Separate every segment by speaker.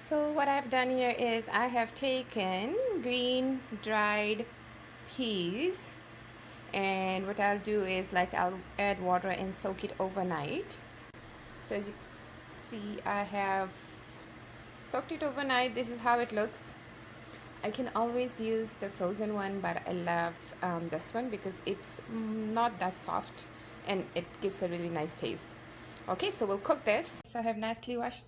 Speaker 1: So what I've done here is I have taken green dried peas, and what I'll do is I'll add water and soak it overnight. So as you see, I have soaked it overnight. This is how it looks. I can always use the frozen one, but I love this one because it's not that soft and it gives a really nice taste. Okay, so we'll cook this. So I have nicely washed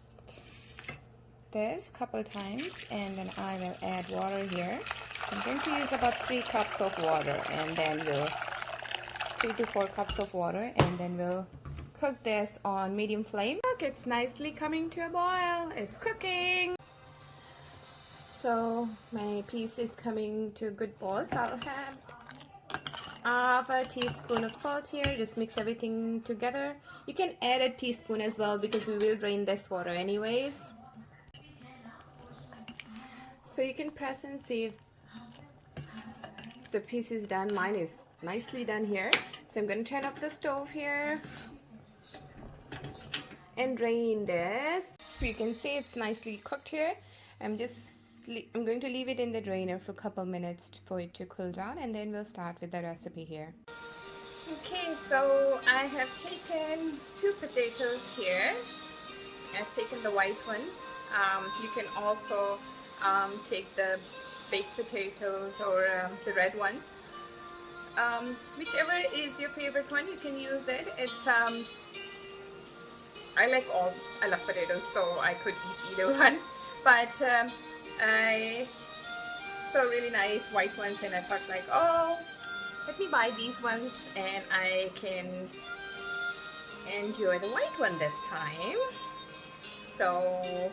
Speaker 1: this couple times, and then I will add water here. So I'm going to use about 3 cups of water, and then we'll 3 to 4 cups of water, and then we'll cook this on medium flame. Look, it's nicely coming to a boil. It's cooking. So my piece is coming to a good boil. So I'll have half a teaspoon of salt here. Just mix everything together. You can add a teaspoon as well because we will drain this water anyways. So you can press and see if the piece is done. Mine is nicely done here. So I'm going to turn off the stove here and drain this. You can see it's nicely cooked here. I'm going to leave it in the drainer for a couple minutes for it to cool down, and then we'll start with the recipe here. Okay, so I have taken 2 potatoes here. I've taken the white ones. You can also take the baked potatoes or the red one. Whichever is your favorite one, you can use it. It's I love potatoes, so I could eat either one. But I saw really nice white ones, and I thought like, oh, let me buy these ones, and I can enjoy the white one this time. So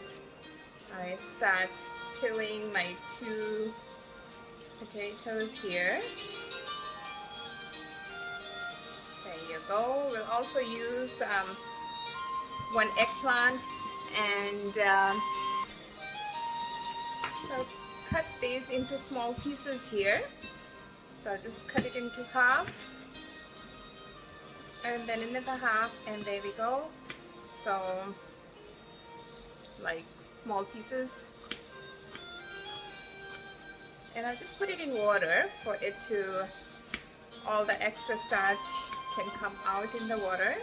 Speaker 1: I start peeling my 2 potatoes here. There you go. We'll also use 1 eggplant, and so cut these into small pieces here. So just cut it into half, and then another half, and there we go. So like small pieces, and I'll just put it in water for it to, all the extra starch can come out in the water.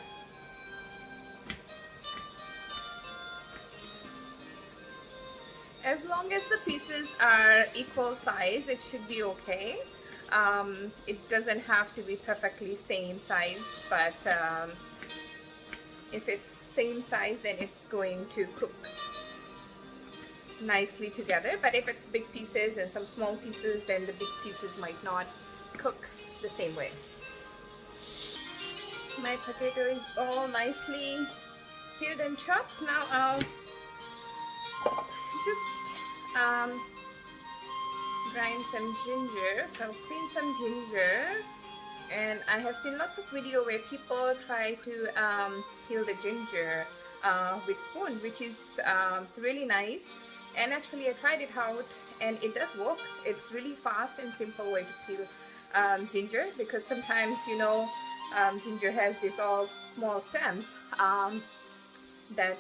Speaker 1: As long as the pieces are equal size, it should be okay. It doesn't have to be perfectly same size, but if it's same size, then it's going to cook nicely together. But if it's big pieces and some small pieces, then the big pieces might not cook the same way. My potato is all nicely peeled and chopped. Now I'll just grind some ginger. So clean some ginger, and I have seen lots of video where people try to peel the ginger with spoon, which is really nice. And actually I tried it out, and it does work. It's really fast and simple way to peel ginger, because sometimes, you know, ginger has these all small stems that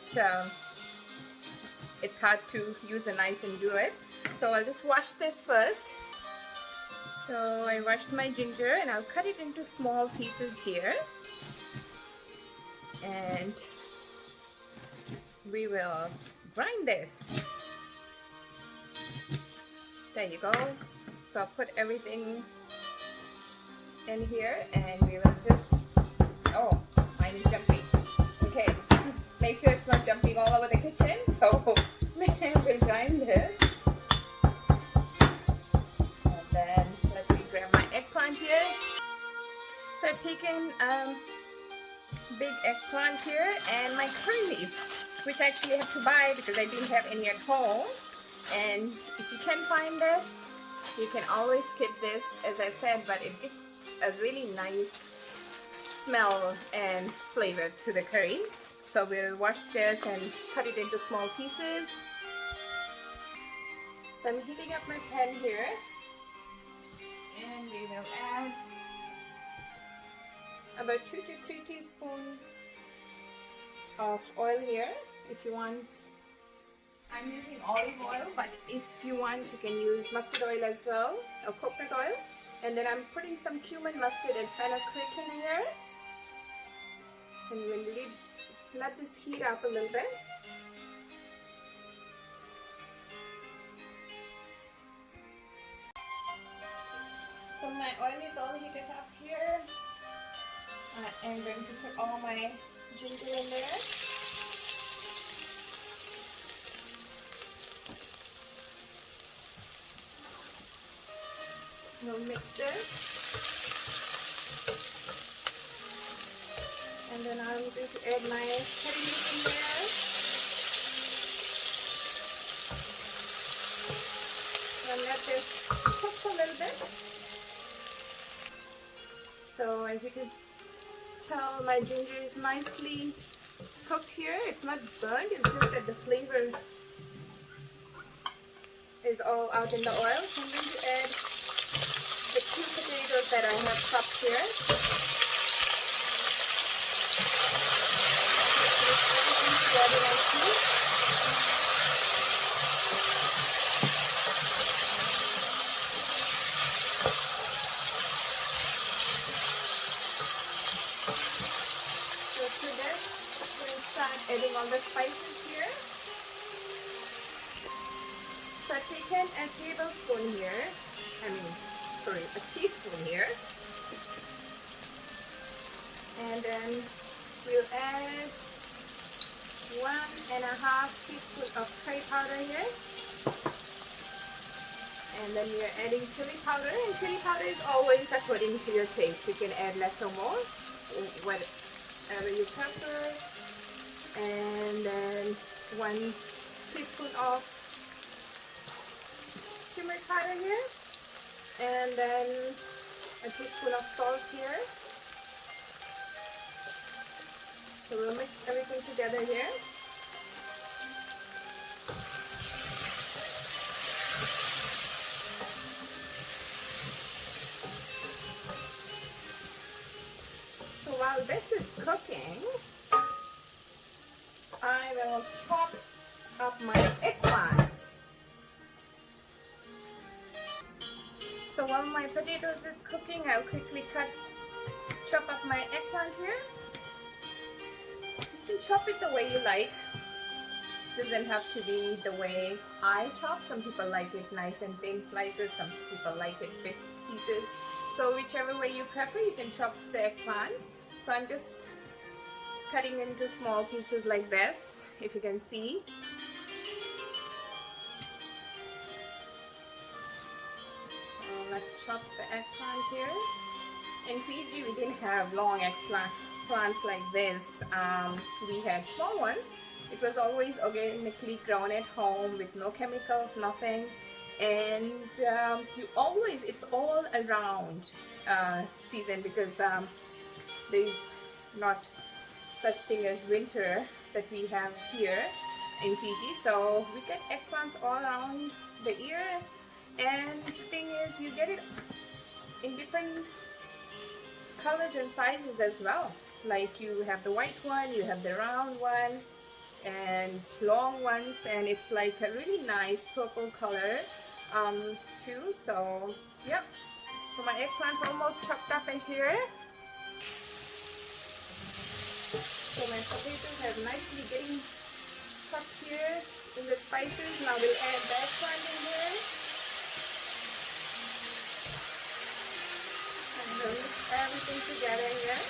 Speaker 1: it's hard to use a knife and do it. So I'll just wash this first. So I washed my ginger, and I'll cut it into small pieces here, and we will grind this. There you go. So I'll put everything in here, and we will just, oh, mine is jumping. Okay, make sure it's not jumping all over the kitchen. So we'll grind this. And then let me grab my eggplant here. So I've taken big eggplant here, and my curry leaf, which I actually have to buy because I didn't have any at home. And if you can find this, you can always skip this, as I said, but it gives a really nice smell and flavor to the curry. So we'll wash this and cut it into small pieces. So I'm heating up my pan here, and we will add about 2 to 3 teaspoons of oil here. If you want, I'm using olive oil, but if you want, you can use mustard oil as well, or coconut oil. And then I'm putting some cumin, mustard, and fenugreek in here. And we'll let this heat up a little bit. So my oil is all heated up here. I'm going to put all my ginger in there. We'll mix this. And then I'm going to add my curry leaf in there. And let this cook for a little bit. So as you can tell, my ginger is nicely cooked here. It's not burnt, it's just that the flavor is all out in the oil. So I'm going to add the 2 potatoes that I have chopped here. Mix everything together nicely. So to this, we'll start adding all the spices here. So I've taken a tablespoon here, a teaspoon here. And then we'll add 1.5 teaspoon of curry powder here. And then we are adding chili powder, and chili powder is always according to your taste. You can add less or more, whatever you prefer. And then 1 teaspoon of turmeric powder here, and then a teaspoon of salt here. So we'll mix everything together here. So while this is cooking, I will chop up my eggplant. So while my potatoes is cooking, I'll quickly chop up my eggplant here. You can chop it the way you like. Doesn't have to be the way I chop. Some people like it nice and thin slices. Some people like it big pieces. So whichever way you prefer, you can chop the eggplant. So I'm just cutting into small pieces like this, if you can see. So let's chop the eggplant here. In Fiji, we didn't have long eggplants like this. We had small ones. It was always organically grown at home with no chemicals, nothing. And it's all around season, because there's not such thing as winter that we have here in Fiji. So we get eggplants all around the year. And the thing is, you get it in different colors and sizes as well. Like you have the white one, you have the round one, and long ones, and it's like a really nice purple color too. So yeah, so my eggplant's almost chopped up in here. So my potatoes are nicely getting cooked here in the spices. Now we'll add the eggplant in here. And we'll mix everything together here.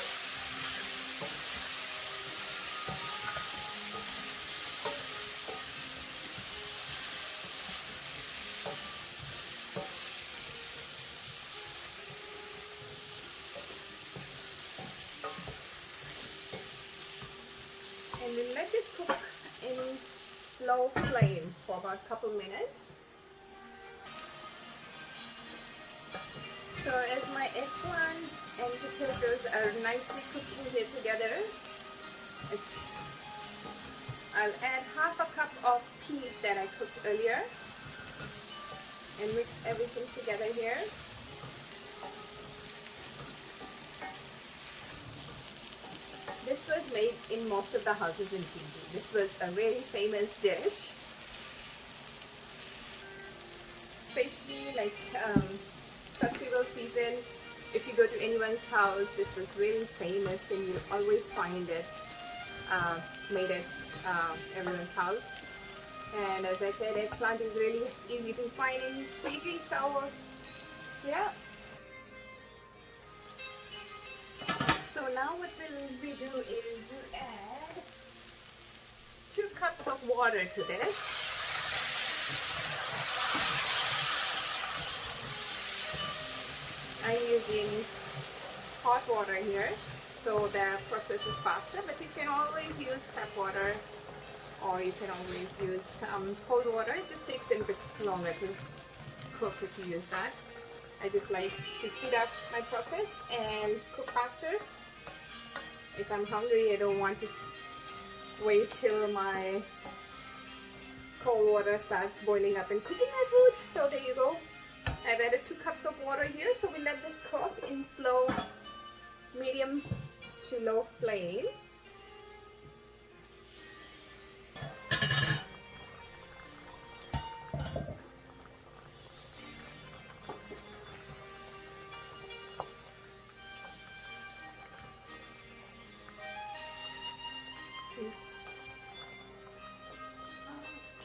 Speaker 1: And we'll let this cook in low flame for about a couple minutes. So as my eggplant and potatoes are nicely cooking here together, I'll add half a cup of peas that I cooked earlier and mix everything together here. This was made in most of the houses in Fiji. This was a very famous dish. like festival season. If you go to anyone's house, this was really famous, and you'll always find it made at everyone's house. And as I said, eggplant is really easy to find in Fiji, so yeah. So now what we do is you add 2 cups of water to this. I'm using hot water here, so the process is faster, but you can always use tap water, or you can always use cold water. It just takes a little bit longer to cook if you use that. I just like to speed up my process and cook faster. If I'm hungry, I don't want to wait till my cold water starts boiling up and cooking my food. So there you go. I've added 2 cups of water here, so we let this cook in slow, medium to low flame.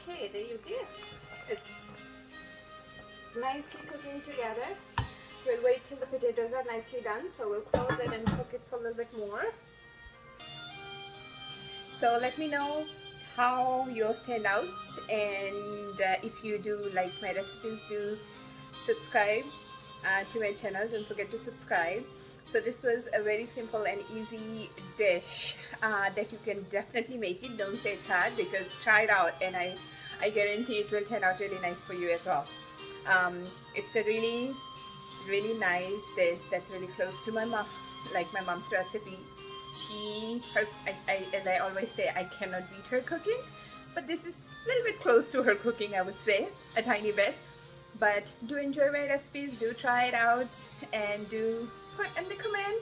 Speaker 1: Okay, there you go. It's nicely cooking together. We'll wait till the potatoes are nicely done, so we'll close it and cook it for a little bit more. So let me know how yours turned out, and if you do like my recipes, do subscribe to my channel. Don't forget to subscribe. So this was a very simple and easy dish that you can definitely make it. Don't say it's hard, because try it out, and I guarantee it will turn out really nice for you as well. It's a really nice dish that's really close to my mom, like my mom's recipe. As I always say, I cannot beat her cooking, but this is a little bit close to her cooking, I would say, a tiny bit. But do enjoy my recipes, do try it out, and do put in the comment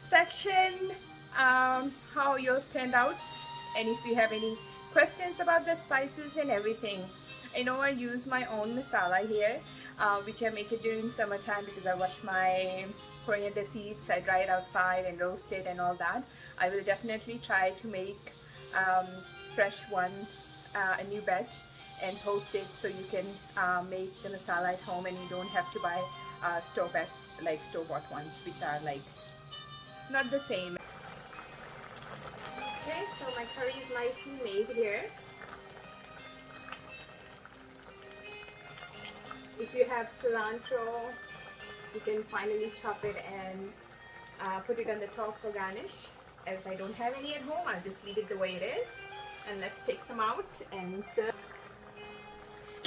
Speaker 1: section how yours turned out, and if you have any questions about the spices and everything. I know I use my own masala here, which I make it during summertime because I wash my coriander seeds, I dry it outside and roast it and all that. I will definitely try to make fresh one, a new batch, and post it so you can make the masala at home, and you don't have to buy store-bought ones, which are like not the same. Okay, so my curry is nicely made here. If you have cilantro, you can finally chop it and put it on the top for garnish. As I don't have any at home, I'll just leave it the way it is. And let's take some out and serve.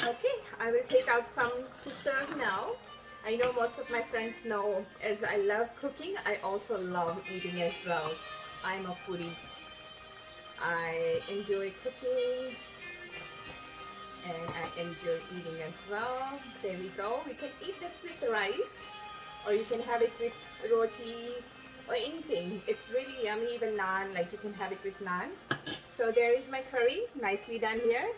Speaker 1: Okay, I will take out some to serve now. I know most of my friends know, as I love cooking, I also love eating as well. I'm a foodie. I enjoy cooking and I enjoy eating as well. There we go. We can eat this with rice, or you can have it with roti or anything. It's really yummy. Even naan, like you can have it with naan. So there is my curry, nicely done here.